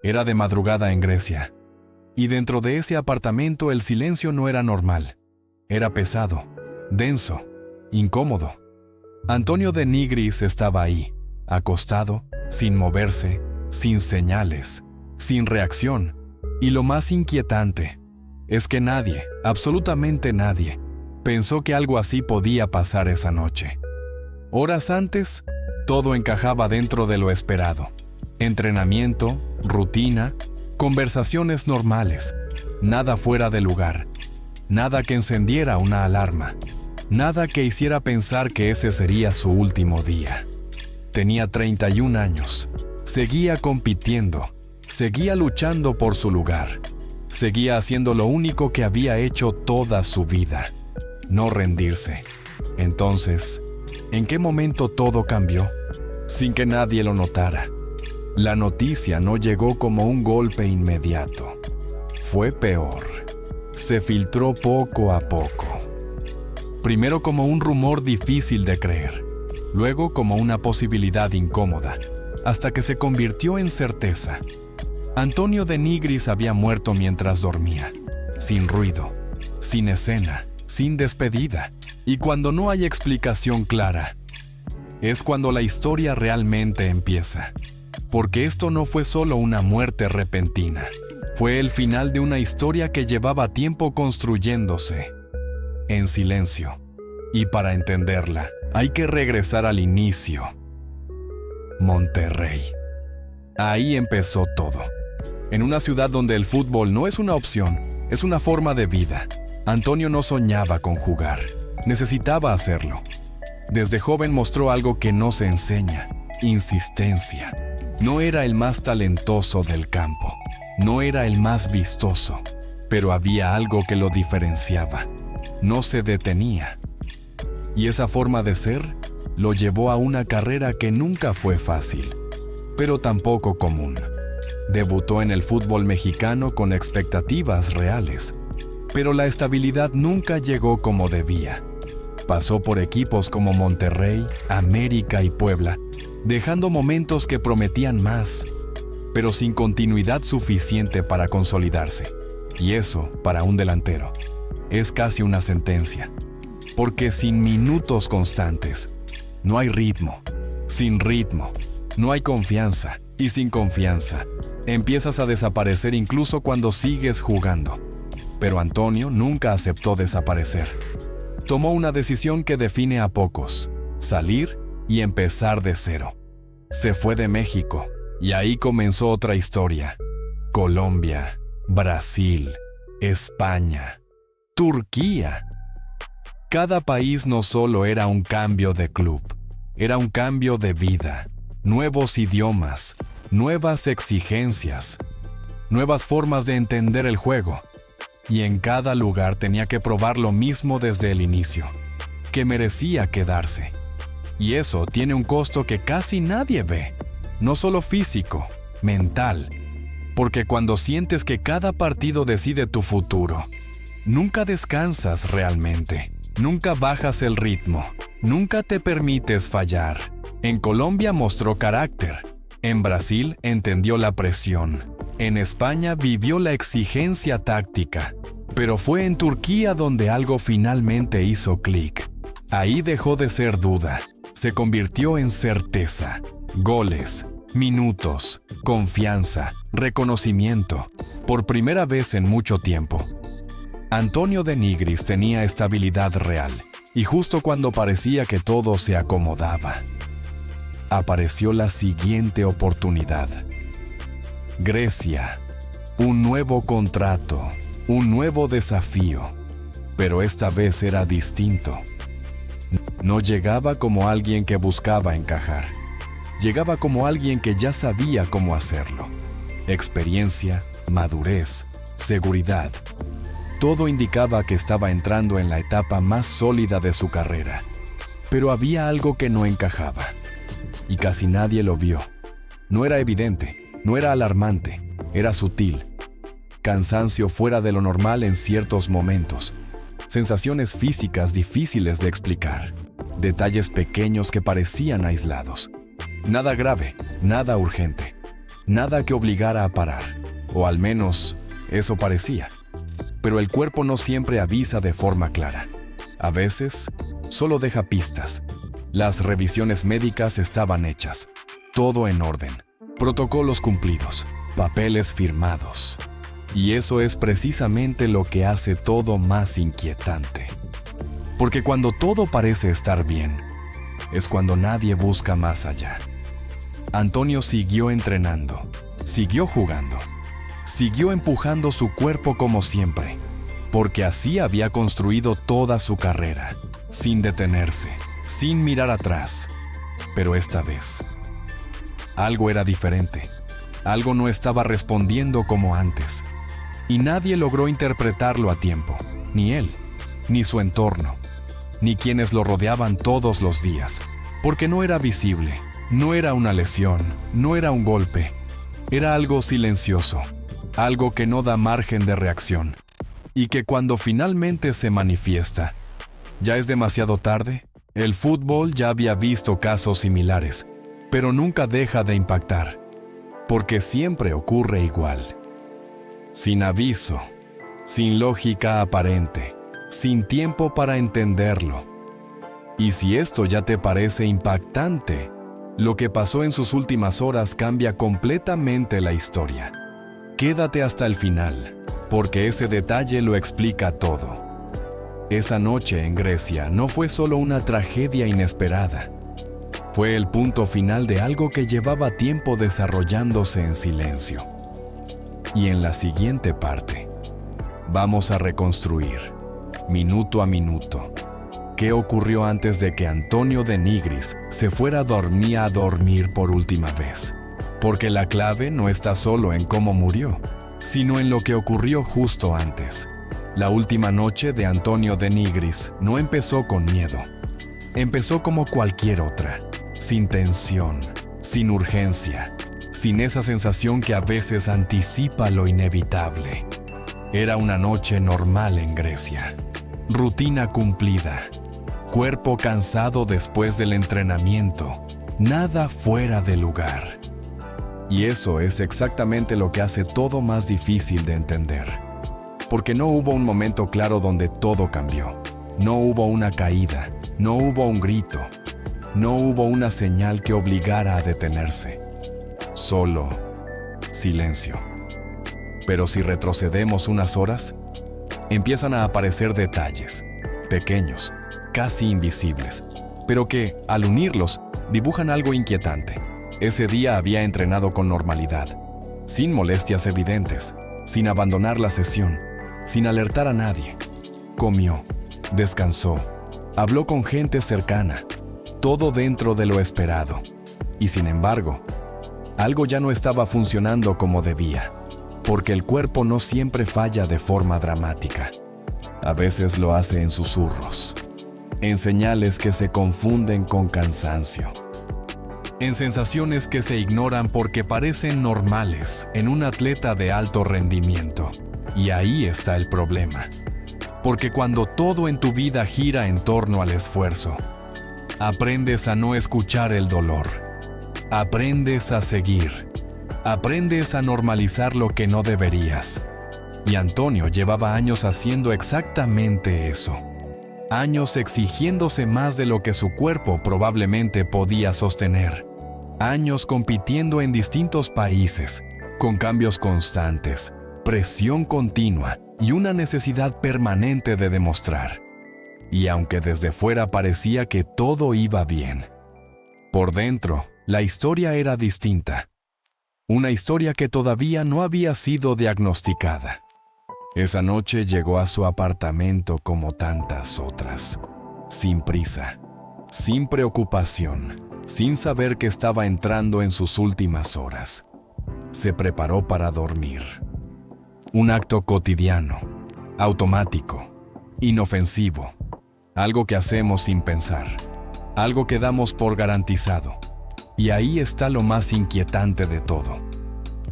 Era de madrugada en Grecia, y dentro de ese apartamento el silencio no era normal. Era pesado, denso, incómodo. Antonio de Nigris estaba ahí, acostado, sin moverse, sin señales, sin reacción. Y lo más inquietante es que nadie, absolutamente nadie, pensó que algo así podía pasar esa noche. Horas antes, todo encajaba dentro de lo esperado. Entrenamiento, rutina, conversaciones normales, nada fuera de lugar, nada que encendiera una alarma, nada que hiciera pensar que ese sería su último día. Tenía 31 años, seguía compitiendo, seguía luchando por su lugar, seguía haciendo lo único que había hecho toda su vida, no rendirse. Entonces, ¿en qué momento todo cambió? Sin que nadie lo notara. La noticia no llegó como un golpe inmediato. Fue peor. Se filtró poco a poco. Primero como un rumor difícil de creer, luego como una posibilidad incómoda, hasta que se convirtió en certeza. Antonio de Nigris había muerto mientras dormía, sin ruido, sin escena, sin despedida. Y cuando no hay explicación clara, es cuando la historia realmente empieza. Porque esto no fue solo una muerte repentina, fue el final de una historia que llevaba tiempo construyéndose, en silencio. Y para entenderla, hay que regresar al inicio. Monterrey. Ahí empezó todo. En una ciudad donde el fútbol no es una opción, es una forma de vida. Antonio no soñaba con jugar, necesitaba hacerlo. Desde joven mostró algo que no se enseña: insistencia. No era el más talentoso del campo, no era el más vistoso, pero había algo que lo diferenciaba. No se detenía. Y esa forma de ser lo llevó a una carrera que nunca fue fácil, pero tampoco común. Debutó en el fútbol mexicano con expectativas reales, pero la estabilidad nunca llegó como debía. Pasó por equipos como Monterrey, América y Puebla, dejando momentos que prometían más, pero sin continuidad suficiente para consolidarse. Y eso, para un delantero, es casi una sentencia. Porque sin minutos constantes, no hay ritmo. Sin ritmo, no hay confianza. Y sin confianza, empiezas a desaparecer incluso cuando sigues jugando. Pero Antonio nunca aceptó desaparecer. Tomó una decisión que define a pocos: salir y empezar de cero. Se fue de México, y ahí comenzó otra historia. Colombia, Brasil, España, Turquía. Cada país no solo era un cambio de club, era un cambio de vida. Nuevos idiomas, nuevas exigencias, nuevas formas de entender el juego. Y en cada lugar tenía que probar lo mismo desde el inicio, que merecía quedarse. Y eso tiene un costo que casi nadie ve, no solo físico, mental. Porque cuando sientes que cada partido decide tu futuro, nunca descansas realmente, nunca bajas el ritmo, nunca te permites fallar. En Colombia mostró carácter, en Brasil entendió la presión, en España vivió la exigencia táctica, pero fue en Turquía donde algo finalmente hizo clic. Ahí dejó de ser duda, se convirtió en certeza. Goles, minutos, confianza, reconocimiento, por primera vez en mucho tiempo. Antonio de Nigris tenía estabilidad real, y justo cuando parecía que todo se acomodaba, apareció la siguiente oportunidad. Grecia, un nuevo contrato, un nuevo desafío, pero esta vez era distinto. No llegaba como alguien que buscaba encajar, llegaba como alguien que ya sabía cómo hacerlo. Experiencia, madurez, seguridad. Todo indicaba que estaba entrando en la etapa más sólida de su carrera, pero había algo que no encajaba, y casi nadie lo vio. No era evidente, no era alarmante, era sutil. Cansancio fuera de lo normal en ciertos momentos, sensaciones físicas difíciles de explicar, detalles pequeños que parecían aislados. Nada grave, nada urgente, nada que obligara a parar, o al menos eso parecía. Pero el cuerpo no siempre avisa de forma clara. A veces, solo deja pistas. Las revisiones médicas estaban hechas, todo en orden, protocolos cumplidos, papeles firmados. Y eso es precisamente lo que hace todo más inquietante. Porque cuando todo parece estar bien, es cuando nadie busca más allá. Antonio siguió entrenando, siguió jugando, siguió empujando su cuerpo como siempre, porque así había construido toda su carrera, sin detenerse, sin mirar atrás. Pero esta vez, algo era diferente. Algo no estaba respondiendo como antes. Y nadie logró interpretarlo a tiempo, ni él, ni su entorno, ni quienes lo rodeaban todos los días, porque no era visible, no era una lesión, no era un golpe, era algo silencioso, algo que no da margen de reacción, y que cuando finalmente se manifiesta, ya es demasiado tarde. El fútbol ya había visto casos similares, pero nunca deja de impactar, porque siempre ocurre igual. Sin aviso, sin lógica aparente, sin tiempo para entenderlo. Y si esto ya te parece impactante, lo que pasó en sus últimas horas cambia completamente la historia. Quédate hasta el final, porque ese detalle lo explica todo. Esa noche en Grecia no fue solo una tragedia inesperada. Fue el punto final de algo que llevaba tiempo desarrollándose en silencio. Y en la siguiente parte, vamos a reconstruir, minuto a minuto, qué ocurrió antes de que Antonio de Nigris se fuera a dormir por última vez. Porque la clave no está solo en cómo murió, sino en lo que ocurrió justo antes. La última noche de Antonio de Nigris no empezó con miedo. Empezó como cualquier otra, sin tensión, sin urgencia, sin esa sensación que a veces anticipa lo inevitable. Era una noche normal en Grecia. Rutina cumplida. Cuerpo cansado después del entrenamiento. Nada fuera de lugar. Y eso es exactamente lo que hace todo más difícil de entender. Porque no hubo un momento claro donde todo cambió. No hubo una caída. No hubo un grito. No hubo una señal que obligara a detenerse. Solo silencio. Pero si retrocedemos unas horas, empiezan a aparecer detalles, pequeños, casi invisibles, pero que, al unirlos, dibujan algo inquietante. Ese día había entrenado con normalidad, sin molestias evidentes, sin abandonar la sesión, sin alertar a nadie. Comió, descansó, habló con gente cercana, todo dentro de lo esperado. Y sin embargo, algo ya no estaba funcionando como debía, porque el cuerpo no siempre falla de forma dramática. A veces lo hace en susurros, en señales que se confunden con cansancio, en sensaciones que se ignoran porque parecen normales en un atleta de alto rendimiento. Y ahí está el problema, porque cuando todo en tu vida gira en torno al esfuerzo, aprendes a no escuchar el dolor. Aprendes a seguir. Aprendes a normalizar lo que no deberías. Y Antonio llevaba años haciendo exactamente eso. Años exigiéndose más de lo que su cuerpo probablemente podía sostener. Años compitiendo en distintos países, con cambios constantes, presión continua y una necesidad permanente de demostrar. Y aunque desde fuera parecía que todo iba bien, por dentro, la historia era distinta. Una historia que todavía no había sido diagnosticada. Esa noche llegó a su apartamento como tantas otras, sin prisa, sin preocupación, sin saber que estaba entrando en sus últimas horas. Se preparó para dormir. Un acto cotidiano, automático, inofensivo, algo que hacemos sin pensar, algo que damos por garantizado. Y ahí está lo más inquietante de todo,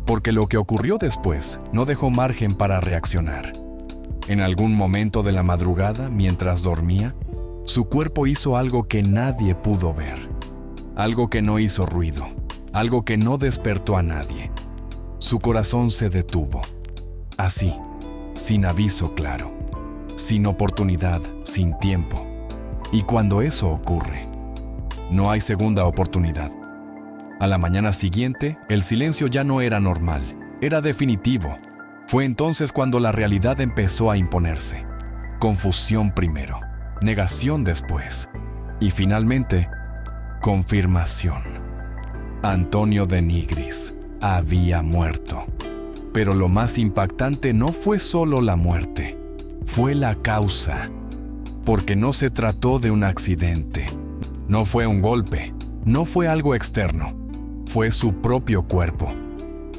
porque lo que ocurrió después no dejó margen para reaccionar. En algún momento de la madrugada, mientras dormía, su cuerpo hizo algo que nadie pudo ver, algo que no hizo ruido, algo que no despertó a nadie, su corazón se detuvo. Así, sin aviso claro, sin oportunidad, sin tiempo. Y cuando eso ocurre, no hay segunda oportunidad. A la mañana siguiente, el silencio ya no era normal, era definitivo. Fue entonces cuando la realidad empezó a imponerse. Confusión primero, negación después, y finalmente, confirmación. Antonio de Nigris había muerto. Pero lo más impactante no fue solo la muerte, fue la causa. Porque no se trató de un accidente, no fue un golpe, no fue algo externo, fue su propio cuerpo.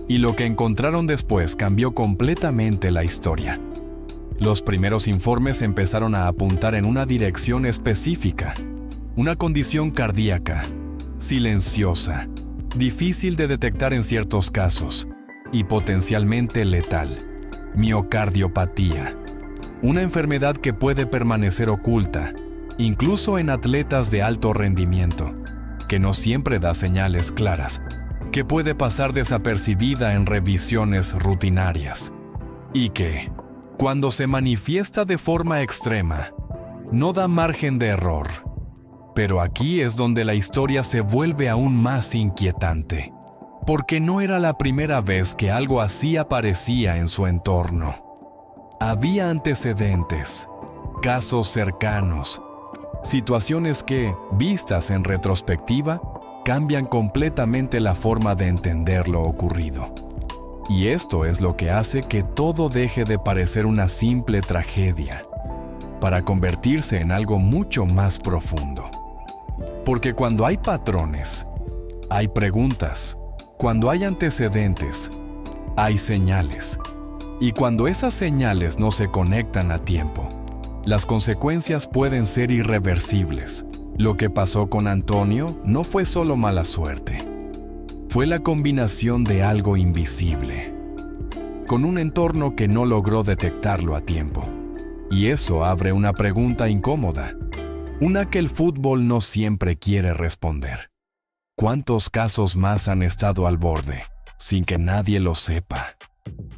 Y lo que encontraron después cambió completamente la historia. Los primeros informes empezaron a apuntar en una dirección específica, una condición cardíaca, silenciosa, difícil de detectar en ciertos casos y potencialmente letal: miocardiopatía. Una enfermedad que puede permanecer oculta, incluso en atletas de alto rendimiento, que no siempre da señales claras, que puede pasar desapercibida en revisiones rutinarias, y que, cuando se manifiesta de forma extrema, no da margen de error. Pero aquí es donde la historia se vuelve aún más inquietante, porque no era la primera vez que algo así aparecía en su entorno. Había antecedentes, casos cercanos, situaciones que, vistas en retrospectiva, cambian completamente la forma de entender lo ocurrido. Y esto es lo que hace que todo deje de parecer una simple tragedia, para convertirse en algo mucho más profundo. Porque cuando hay patrones, hay preguntas, cuando hay antecedentes, hay señales. Y cuando esas señales no se conectan a tiempo, las consecuencias pueden ser irreversibles. Lo que pasó con Antonio no fue solo mala suerte. Fue la combinación de algo invisible, con un entorno que no logró detectarlo a tiempo. Y eso abre una pregunta incómoda, una que el fútbol no siempre quiere responder. ¿Cuántos casos más han estado al borde, sin que nadie lo sepa?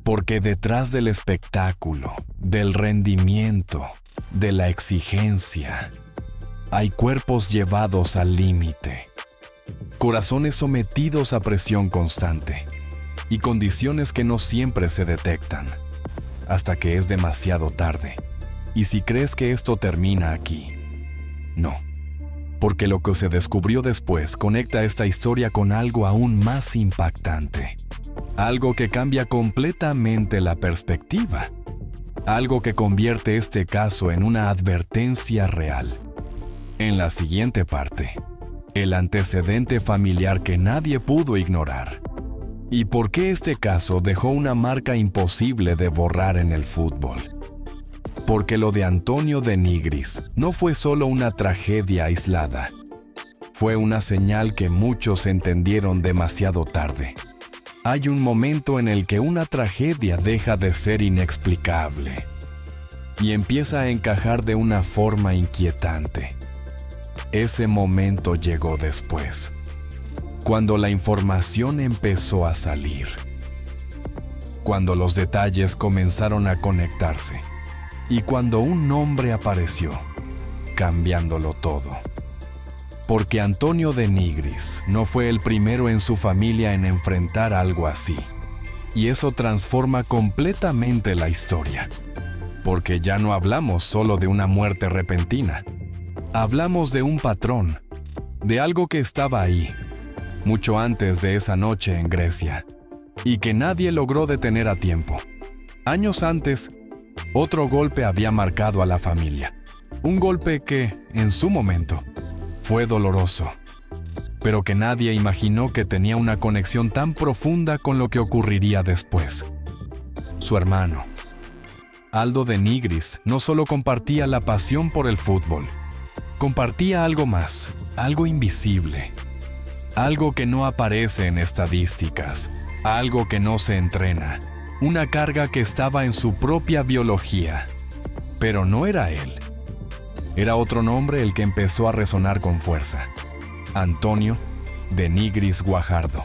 Porque detrás del espectáculo, del rendimiento, de la exigencia, hay cuerpos llevados al límite, corazones sometidos a presión constante y condiciones que no siempre se detectan, hasta que es demasiado tarde. Y si crees que esto termina aquí, no. Porque lo que se descubrió después conecta esta historia con algo aún más impactante. Algo que cambia completamente la perspectiva. Algo que convierte este caso en una advertencia real. En la siguiente parte, el antecedente familiar que nadie pudo ignorar. ¿Y por qué este caso dejó una marca imposible de borrar en el fútbol? Porque lo de Antonio de Nigris no fue solo una tragedia aislada. Fue una señal que muchos entendieron demasiado tarde. Hay un momento en el que una tragedia deja de ser inexplicable y empieza a encajar de una forma inquietante. Ese momento llegó después, cuando la información empezó a salir, cuando los detalles comenzaron a conectarse y cuando un nombre apareció, cambiándolo todo. Porque Antonio de Nigris no fue el primero en su familia en enfrentar algo así. Y eso transforma completamente la historia. Porque ya no hablamos solo de una muerte repentina. Hablamos de un patrón, de algo que estaba ahí, mucho antes de esa noche en Grecia, y que nadie logró detener a tiempo. Años antes, otro golpe había marcado a la familia. Un golpe que, en su momento, fue doloroso, pero que nadie imaginó que tenía una conexión tan profunda con lo que ocurriría después. Su hermano, Aldo de Nigris, no solo compartía la pasión por el fútbol, compartía algo más, algo invisible, algo que no aparece en estadísticas, algo que no se entrena, una carga que estaba en su propia biología. Pero no era él. Era otro nombre el que empezó a resonar con fuerza: Antonio de Nigris Guajardo.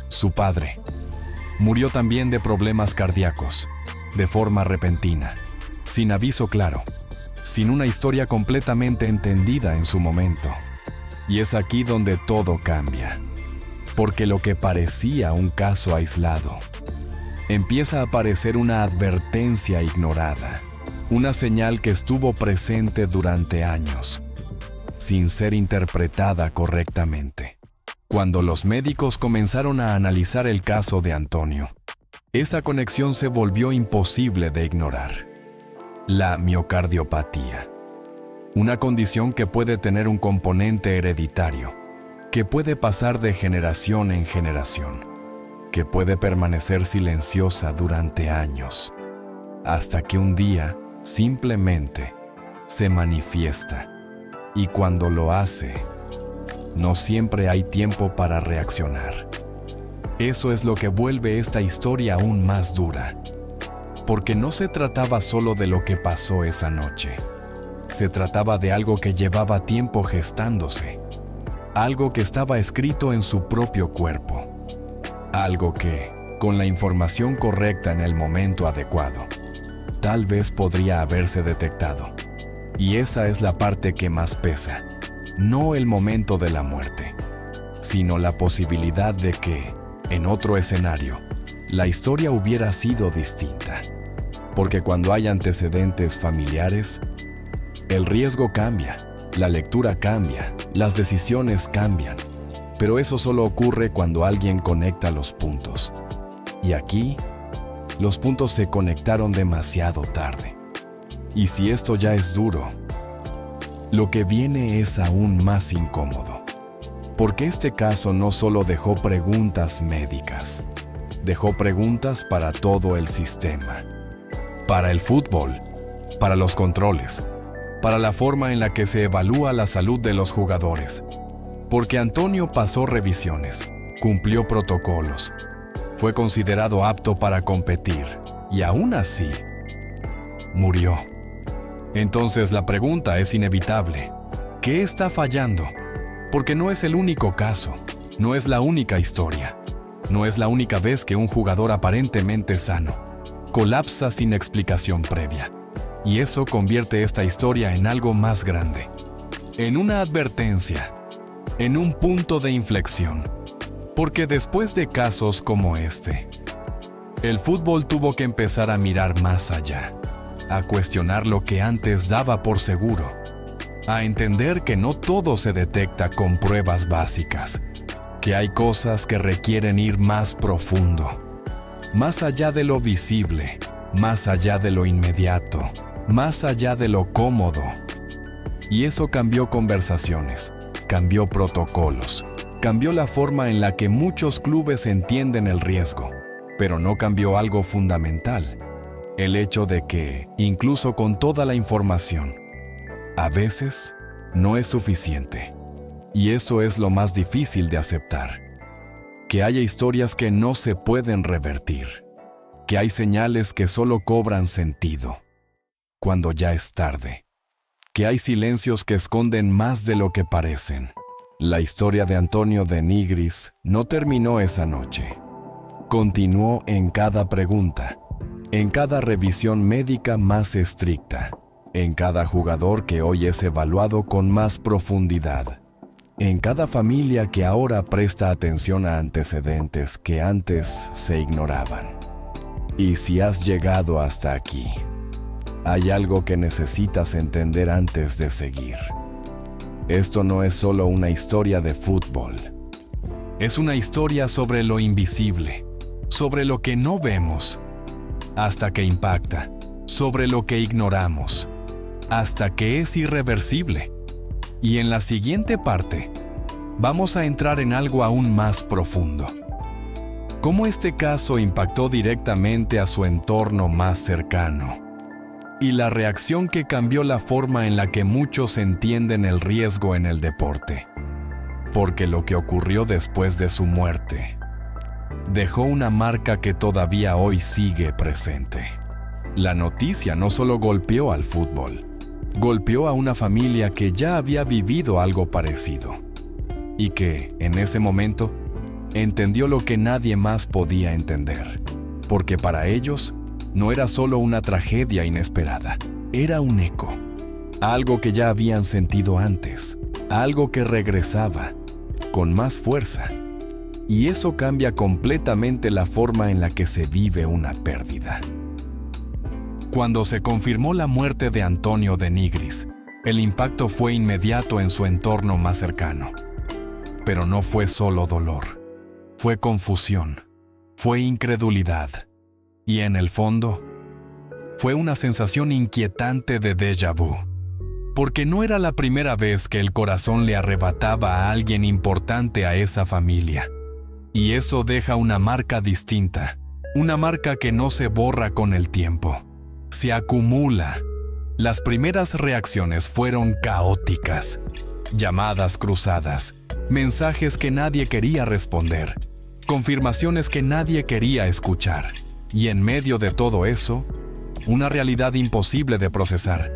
Su padre, Murió también de problemas cardíacos, de forma repentina, sin aviso claro, sin una historia completamente entendida en su momento. Y es aquí donde todo cambia, porque lo que parecía un caso aislado, empieza a parecer una advertencia ignorada, una señal que estuvo presente durante años, sin ser interpretada correctamente. Cuando los médicos comenzaron a analizar el caso de Antonio, esa conexión se volvió imposible de ignorar. La miocardiopatía, una condición que puede tener un componente hereditario, que puede pasar de generación en generación, que puede permanecer silenciosa durante años, hasta que un día simplemente se manifiesta. Y cuando lo hace, no siempre hay tiempo para reaccionar. Eso es lo que vuelve esta historia aún más dura, porque no se trataba solo de lo que pasó esa noche. Se trataba de algo que llevaba tiempo gestándose, algo que estaba escrito en su propio cuerpo, algo que, con la información correcta en el momento adecuado, tal vez podría haberse detectado. Y esa es la parte que más pesa, no el momento de la muerte, sino la posibilidad de que, en otro escenario, la historia hubiera sido distinta. Porque cuando hay antecedentes familiares, el riesgo cambia, la lectura cambia, las decisiones cambian, pero eso solo ocurre cuando alguien conecta los puntos. Y aquí, los puntos se conectaron demasiado tarde. Y si esto ya es duro, lo que viene es aún más incómodo. Porque este caso no solo dejó preguntas médicas, dejó preguntas para todo el sistema. Para el fútbol, para los controles, para la forma en la que se evalúa la salud de los jugadores. Porque Antonio pasó revisiones, cumplió protocolos, fue considerado apto para competir, y aún así, murió. Entonces la pregunta es inevitable. ¿Qué está fallando? Porque no es el único caso, no es la única historia, no es la única vez que un jugador aparentemente sano colapsa sin explicación previa. Y eso convierte esta historia en algo más grande, en una advertencia, en un punto de inflexión. Porque después de casos como este, el fútbol tuvo que empezar a mirar más allá, a cuestionar lo que antes daba por seguro, a entender que no todo se detecta con pruebas básicas, que hay cosas que requieren ir más profundo, más allá de lo visible, más allá de lo inmediato, más allá de lo cómodo. Y eso cambió conversaciones, cambió protocolos, cambió la forma en la que muchos clubes entienden el riesgo, pero no cambió algo fundamental: el hecho de que, incluso con toda la información, a veces no es suficiente. Y eso es lo más difícil de aceptar. Que haya historias que no se pueden revertir. Que hay señales que solo cobran sentido cuando ya es tarde. Que hay silencios que esconden más de lo que parecen. La historia de Antonio de Nigris no terminó esa noche. Continuó en cada pregunta, en cada revisión médica más estricta, en cada jugador que hoy es evaluado con más profundidad, en cada familia que ahora presta atención a antecedentes que antes se ignoraban. Y si has llegado hasta aquí, hay algo que necesitas entender antes de seguir. Esto no es solo una historia de fútbol. Es una historia sobre lo invisible, sobre lo que no vemos, hasta que impacta, sobre lo que ignoramos, hasta que es irreversible. Y en la siguiente parte, vamos a entrar en algo aún más profundo. Cómo este caso impactó directamente a su entorno más cercano. Y la reacción que cambió la forma en la que muchos entienden el riesgo en el deporte. Porque lo que ocurrió después de su muerte dejó una marca que todavía hoy sigue presente. La noticia no solo golpeó al fútbol, golpeó a una familia que ya había vivido algo parecido y que, en ese momento, entendió lo que nadie más podía entender, porque para ellos no era solo una tragedia inesperada, era un eco, algo que ya habían sentido antes, algo que regresaba con más fuerza. Y eso cambia completamente la forma en la que se vive una pérdida. Cuando se confirmó la muerte de Antonio de Nigris, el impacto fue inmediato en su entorno más cercano. Pero no fue solo dolor, fue confusión, fue incredulidad. Y en el fondo, fue una sensación inquietante de déjà vu. Porque no era la primera vez que el corazón le arrebataba a alguien importante a esa familia. Y eso deja una marca distinta, una marca que no se borra con el tiempo. Se acumula. Las primeras reacciones fueron caóticas. Llamadas cruzadas, mensajes que nadie quería responder, confirmaciones que nadie quería escuchar. Y en medio de todo eso, una realidad imposible de procesar.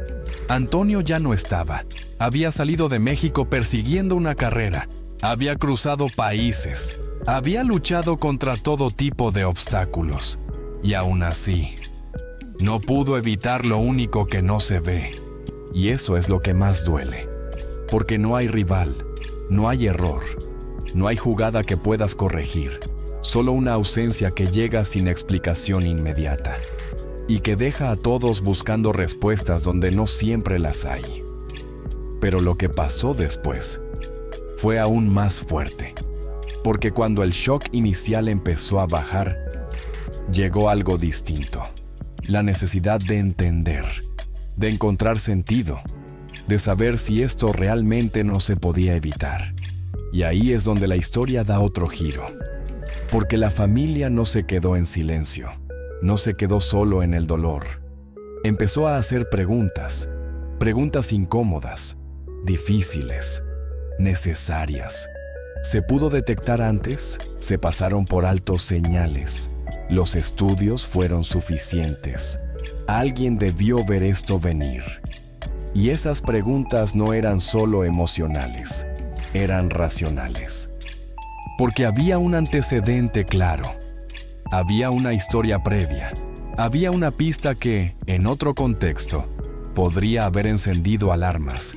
Antonio ya no estaba. Había salido de México persiguiendo una carrera. Había cruzado países. Había luchado contra todo tipo de obstáculos. Y aún así, no pudo evitar lo único que no se ve. Y eso es lo que más duele. Porque no hay rival, no hay error, no hay jugada que puedas corregir. Solo una ausencia que llega sin explicación inmediata. Y que deja a todos buscando respuestas donde no siempre las hay. Pero lo que pasó después fue aún más fuerte. Porque cuando el shock inicial empezó a bajar, llegó algo distinto. La necesidad de entender, de encontrar sentido, de saber si esto realmente no se podía evitar. Y ahí es donde la historia da otro giro. Porque la familia no se quedó en silencio, no se quedó solo en el dolor. Empezó a hacer preguntas, preguntas incómodas, difíciles, necesarias. ¿Se pudo detectar antes? ¿Se pasaron por alto señales? ¿Los estudios fueron suficientes? Alguien debió ver esto venir. Y esas preguntas no eran solo emocionales, eran racionales. Porque había un antecedente claro. Había una historia previa. Había una pista que, en otro contexto, podría haber encendido alarmas.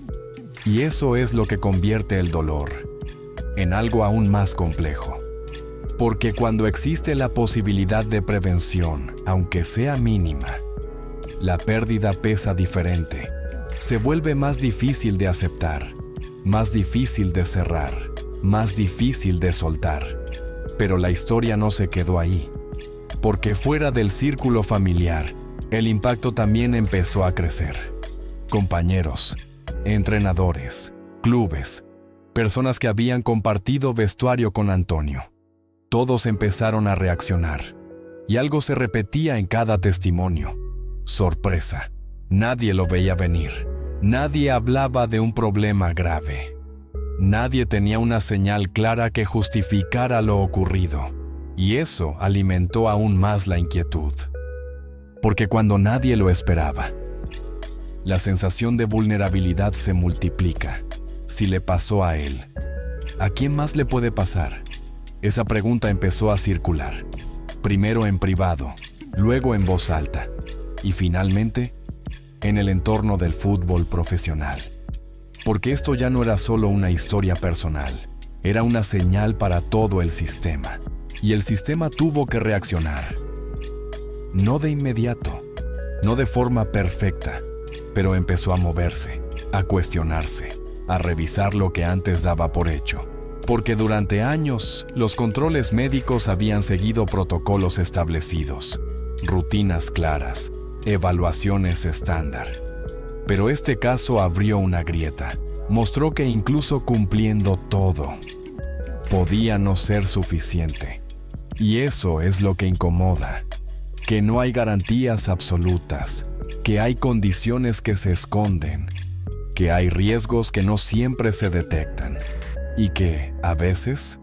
Y eso es lo que convierte el dolor en algo aún más complejo. Porque cuando existe la posibilidad de prevención, aunque sea mínima, la pérdida pesa diferente. Se vuelve más difícil de aceptar, más difícil de cerrar, más difícil de soltar. Pero la historia no se quedó ahí. Porque fuera del círculo familiar, el impacto también empezó a crecer. Compañeros, entrenadores, clubes, personas que habían compartido vestuario con Antonio. Todos empezaron a reaccionar. Y algo se repetía en cada testimonio. Sorpresa. Nadie lo veía venir. Nadie hablaba de un problema grave. Nadie tenía una señal clara que justificara lo ocurrido. Y eso alimentó aún más la inquietud. Porque cuando nadie lo esperaba, la sensación de vulnerabilidad se multiplica. Si le pasó a él, ¿a quién más le puede pasar? Esa pregunta empezó a circular. Primero en privado, luego en voz alta. Y finalmente, en el entorno del fútbol profesional. Porque esto ya no era solo una historia personal, era una señal para todo el sistema. Y el sistema tuvo que reaccionar. No de inmediato, no de forma perfecta, pero empezó a moverse, a cuestionarse, a revisar lo que antes daba por hecho. Porque durante años, los controles médicos habían seguido protocolos establecidos, rutinas claras, evaluaciones estándar. Pero este caso abrió una grieta. Mostró que incluso cumpliendo todo, podía no ser suficiente. Y eso es lo que incomoda. Que no hay garantías absolutas, que hay condiciones que se esconden, que hay riesgos que no siempre se detectan. Y que, a veces,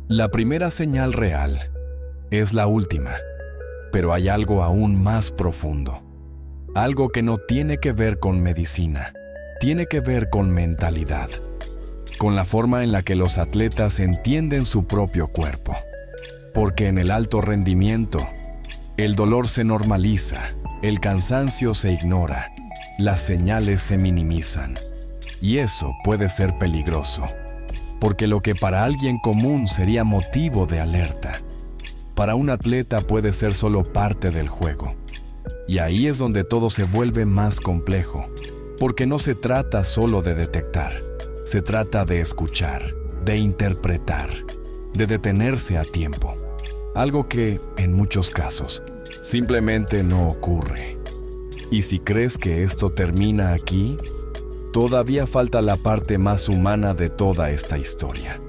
la primera señal real es la última. Pero hay algo aún más profundo. Algo que no tiene que ver con medicina, tiene que ver con mentalidad. con la forma en la que los atletas entienden su propio cuerpo. Porque en el alto rendimiento, el dolor se normaliza, el cansancio se ignora, las señales se minimizan. Y eso puede ser peligroso, porque lo que para alguien común sería motivo de alerta, para un atleta puede ser solo parte del juego. Y ahí es donde todo se vuelve más complejo, porque no se trata solo de detectar, se trata de escuchar, de interpretar, de detenerse a tiempo. Algo que, en muchos casos, simplemente no ocurre. Y si crees que esto termina aquí, todavía falta la parte más humana de toda esta historia.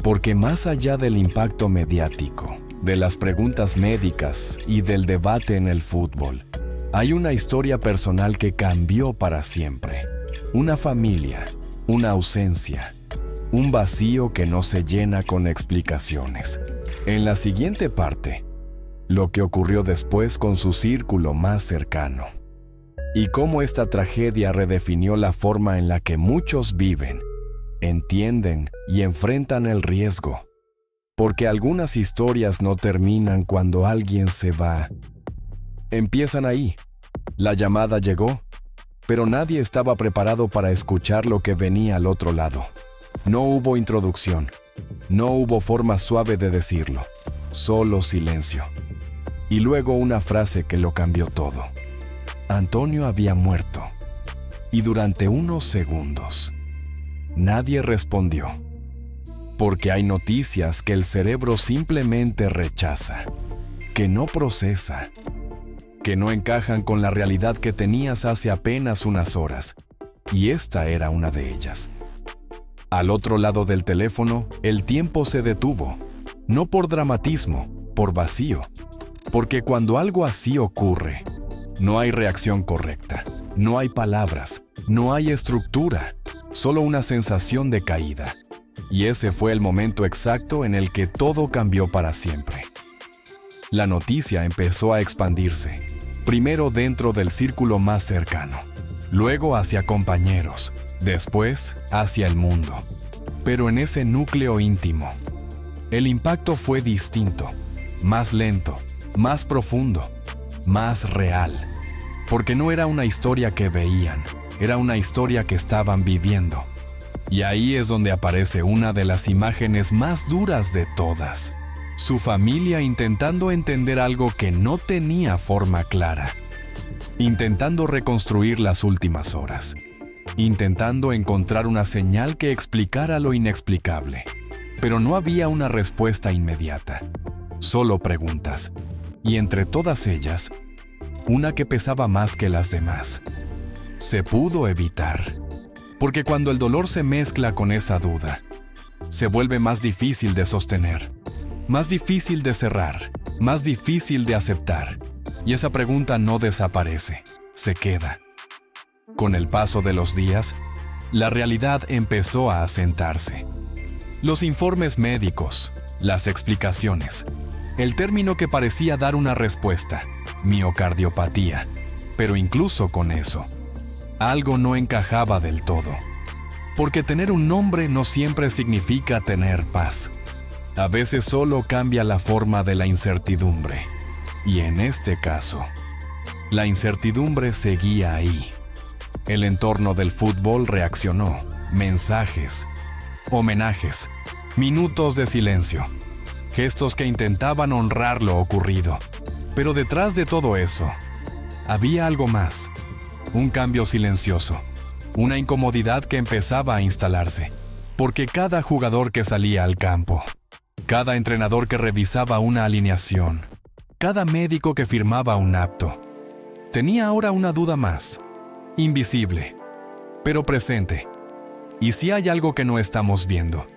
Porque más allá del impacto mediático, de las preguntas médicas y del debate en el fútbol, hay una historia personal que cambió para siempre. Una familia, una ausencia, un vacío que no se llena con explicaciones. En la siguiente parte, lo que ocurrió después con su círculo más cercano. Y cómo esta tragedia redefinió la forma en la que muchos viven, entienden y enfrentan el riesgo. Porque algunas historias no terminan cuando alguien se va. Empiezan ahí. La llamada llegó, pero nadie estaba preparado para escuchar lo que venía al otro lado. No hubo introducción. No hubo forma suave de decirlo. Solo silencio. Y luego una frase que lo cambió todo. Antonio había muerto. Y durante unos segundos, nadie respondió. Porque hay noticias que el cerebro simplemente rechaza, que no procesa, que no encajan con la realidad que tenías hace apenas unas horas. Y esta era una de ellas. Al otro lado del teléfono, el tiempo se detuvo. No por dramatismo, por vacío. Porque cuando algo así ocurre, no hay reacción correcta, no hay palabras, no hay estructura, solo una sensación de caída. Y ese fue el momento exacto en el que todo cambió para siempre. La noticia empezó a expandirse, primero dentro del círculo más cercano, luego hacia compañeros, después hacia el mundo. Pero en ese núcleo íntimo, el impacto fue distinto, más lento, más profundo, más real. Porque no era una historia que veían, era una historia que estaban viviendo. Y ahí es donde aparece una de las imágenes más duras de todas. Su familia intentando entender algo que no tenía forma clara. Intentando reconstruir las últimas horas. Intentando encontrar una señal que explicara lo inexplicable. Pero no había una respuesta inmediata. Solo preguntas. Y entre todas ellas, una que pesaba más que las demás. Se pudo evitar. Porque cuando el dolor se mezcla con esa duda, se vuelve más difícil de sostener, más difícil de cerrar, más difícil de aceptar. Y esa pregunta no desaparece, se queda. Con el paso de los días, la realidad empezó a asentarse. Los informes médicos, las explicaciones, el término que parecía dar una respuesta, miocardiopatía. Pero incluso con eso, algo no encajaba del todo. Porque tener un nombre no siempre significa tener paz. A veces solo cambia la forma de la incertidumbre. Y en este caso, la incertidumbre seguía ahí. El entorno del fútbol reaccionó. Mensajes, homenajes, minutos de silencio, gestos que intentaban honrar lo ocurrido. Pero detrás de todo eso, había algo más. Un cambio silencioso, una incomodidad que empezaba a instalarse, porque cada jugador que salía al campo, cada entrenador que revisaba una alineación, cada médico que firmaba un apto, tenía ahora una duda más, invisible, pero presente. ¿Y si hay algo que no estamos viendo?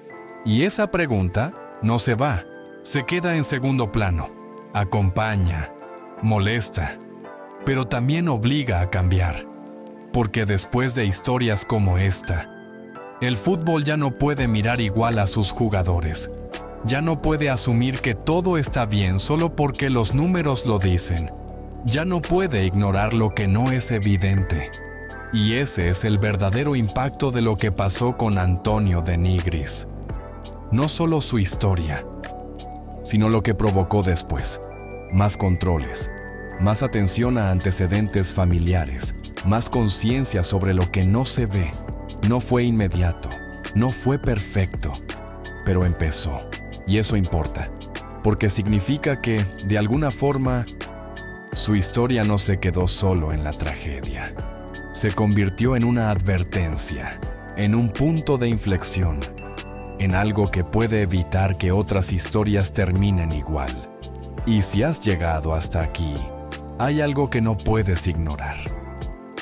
Y esa pregunta no se va, se queda en segundo plano, acompaña, molesta, pero también obliga a cambiar. Porque después de historias como esta, el fútbol ya no puede mirar igual a sus jugadores. Ya no puede asumir que todo está bien solo porque los números lo dicen. Ya no puede ignorar lo que no es evidente. Y ese es el verdadero impacto de lo que pasó con Antonio de Nigris. No solo su historia, sino lo que provocó después. Más controles, más atención a antecedentes familiares, más conciencia sobre lo que no se ve. No fue inmediato, no fue perfecto, pero empezó. Y eso importa, porque significa que, de alguna forma, su historia no se quedó solo en la tragedia. Se convirtió en una advertencia, en un punto de inflexión, en algo que puede evitar que otras historias terminen igual. Y si has llegado hasta aquí, hay algo que no puedes ignorar.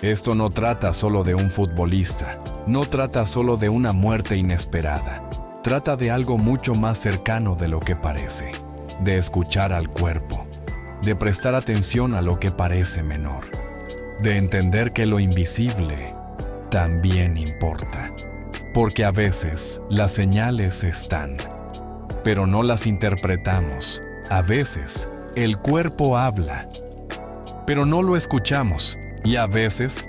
Esto no trata solo de un futbolista, no trata solo de una muerte inesperada. Trata de algo mucho más cercano de lo que parece, de escuchar al cuerpo, de prestar atención a lo que parece menor, de entender que lo invisible también importa. Porque a veces las señales están, pero no las interpretamos. A veces el cuerpo habla, pero no lo escuchamos. Y a veces,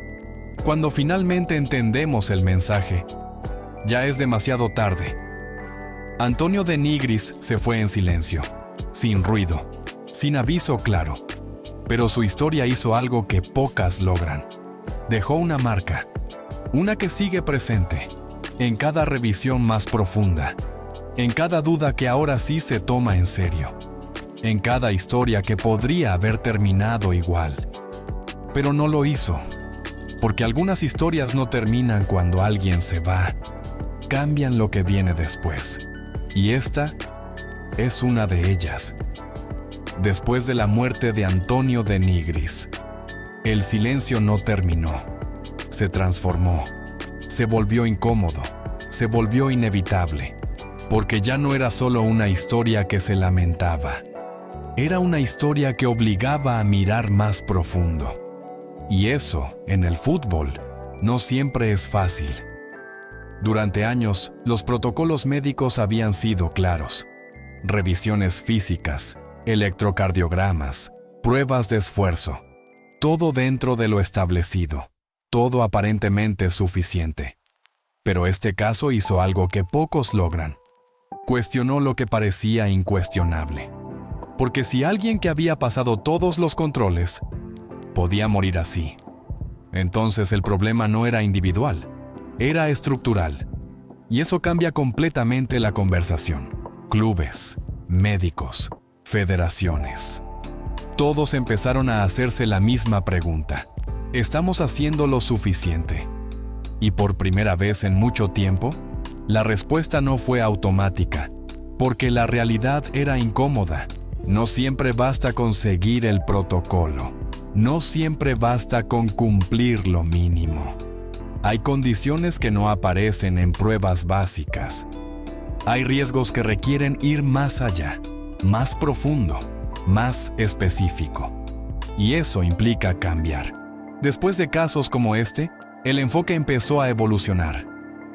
cuando finalmente entendemos el mensaje, ya es demasiado tarde. Antonio de Nigris se fue en silencio, sin ruido, sin aviso claro. Pero su historia hizo algo que pocas logran. Dejó una marca, una que sigue presente, en cada revisión más profunda, en cada duda que ahora sí se toma en serio, en cada historia que podría haber terminado igual. Pero no lo hizo, porque algunas historias no terminan cuando alguien se va, cambian lo que viene después. Y esta es una de ellas. Después de la muerte de Antonio de Nigris, el silencio no terminó, se transformó, se volvió incómodo, se volvió inevitable, porque ya no era solo una historia que se lamentaba, era una historia que obligaba a mirar más profundo. Y eso, en el fútbol, no siempre es fácil. Durante años, los protocolos médicos habían sido claros. Revisiones físicas, electrocardiogramas, pruebas de esfuerzo. Todo dentro de lo establecido. Todo aparentemente suficiente. Pero este caso hizo algo que pocos logran. Cuestionó lo que parecía incuestionable. Porque si alguien que había pasado todos los controles podía morir así, entonces el problema no era individual, era estructural. Y eso cambia completamente la conversación. Clubes, médicos, federaciones. Todos empezaron a hacerse la misma pregunta. ¿Estamos haciendo lo suficiente? Y por primera vez en mucho tiempo, la respuesta no fue automática, porque la realidad era incómoda. No siempre basta con seguir el protocolo. No siempre basta con cumplir lo mínimo. Hay condiciones que no aparecen en pruebas básicas. Hay riesgos que requieren ir más allá, más profundo, más específico. Y eso implica cambiar. Después de casos como este, el enfoque empezó a evolucionar.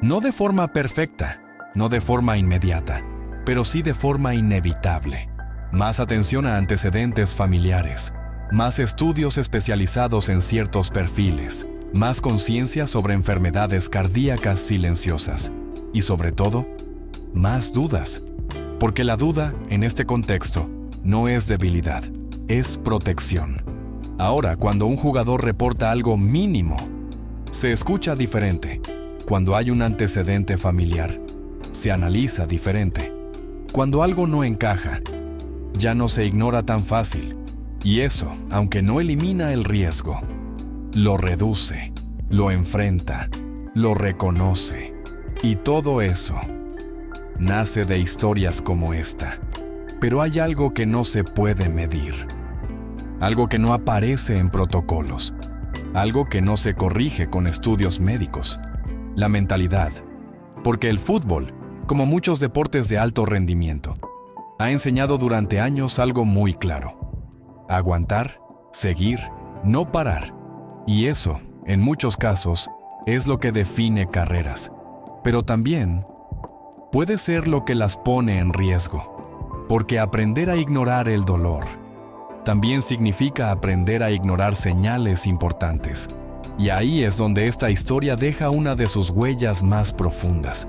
No de forma perfecta, no de forma inmediata, pero sí de forma inevitable. Más atención a antecedentes familiares, más estudios especializados en ciertos perfiles, más conciencia sobre enfermedades cardíacas silenciosas y, sobre todo, más dudas. Porque la duda, en este contexto, no es debilidad, es protección. Ahora, cuando un jugador reporta algo mínimo, se escucha diferente. Cuando hay un antecedente familiar, se analiza diferente. Cuando algo no encaja, ya no se ignora tan fácil. Y eso, aunque no elimina el riesgo, lo reduce, lo enfrenta, lo reconoce. Y todo eso nace de historias como esta. Pero hay algo que no se puede medir. Algo que no aparece en protocolos. Algo que no se corrige con estudios médicos. La mentalidad. Porque el fútbol, como muchos deportes de alto rendimiento, ha enseñado durante años algo muy claro. Aguantar, seguir, no parar. Y eso, en muchos casos, es lo que define carreras. Pero también puede ser lo que las pone en riesgo. Porque aprender a ignorar el dolor también significa aprender a ignorar señales importantes. Y ahí es donde esta historia deja una de sus huellas más profundas,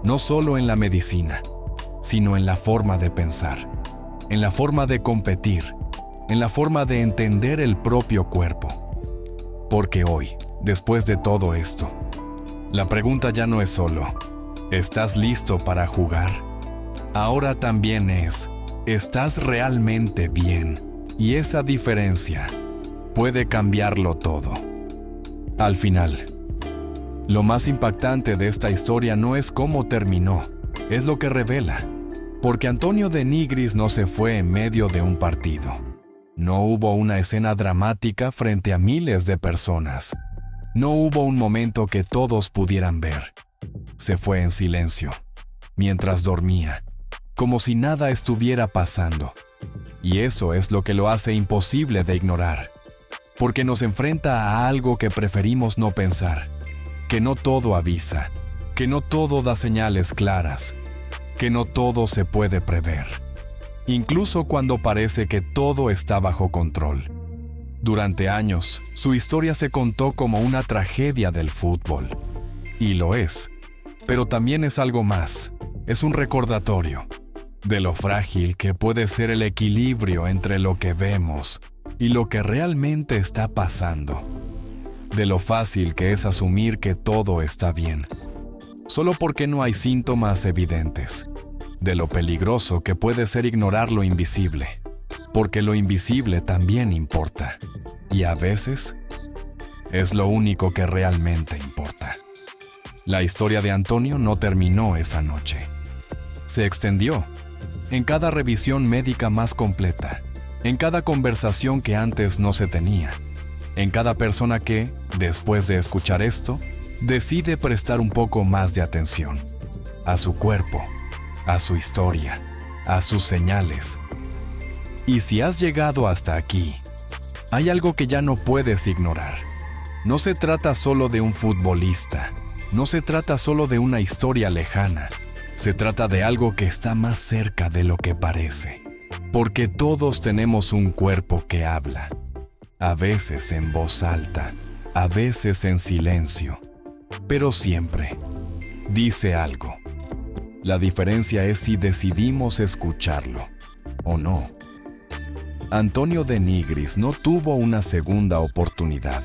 no solo en la medicina, sino en la forma de pensar, en la forma de competir, en la forma de entender el propio cuerpo. Porque hoy, después de todo esto, la pregunta ya no es solo, ¿estás listo para jugar? Ahora también es, ¿estás realmente bien? Y esa diferencia puede cambiarlo todo. Al final, lo más impactante de esta historia no es cómo terminó, es lo que revela. Porque Antonio de Nigris no se fue en medio de un partido. No hubo una escena dramática frente a miles de personas. No hubo un momento que todos pudieran ver. Se fue en silencio, mientras dormía, como si nada estuviera pasando. Y eso es lo que lo hace imposible de ignorar, porque nos enfrenta a algo que preferimos no pensar, que no todo avisa, que no todo da señales claras, que no todo se puede prever, incluso cuando parece que todo está bajo control. Durante años, su historia se contó como una tragedia del fútbol, y lo es, pero también es algo más, es un recordatorio de lo frágil que puede ser el equilibrio entre lo que vemos y lo que realmente está pasando, de lo fácil que es asumir que todo está bien, solo porque no hay síntomas evidentes, de lo peligroso que puede ser ignorar lo invisible, porque lo invisible también importa, y a veces es lo único que realmente importa. La historia de Antonio no terminó esa noche. Se extendió en cada revisión médica más completa, en cada conversación que antes no se tenía, en cada persona que, después de escuchar esto, decide prestar un poco más de atención a su cuerpo, a su historia, a sus señales. Y si has llegado hasta aquí, hay algo que ya no puedes ignorar. No se trata solo de un futbolista, no se trata solo de una historia lejana, se trata de algo que está más cerca de lo que parece. Porque todos tenemos un cuerpo que habla, a veces en voz alta, a veces en silencio, pero siempre dice algo. La diferencia es si decidimos escucharlo o no. Antonio de Nigris no tuvo una segunda oportunidad,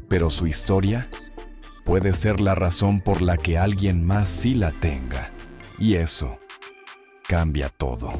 pero su historia puede ser la razón por la que alguien más sí la tenga, y eso cambia todo.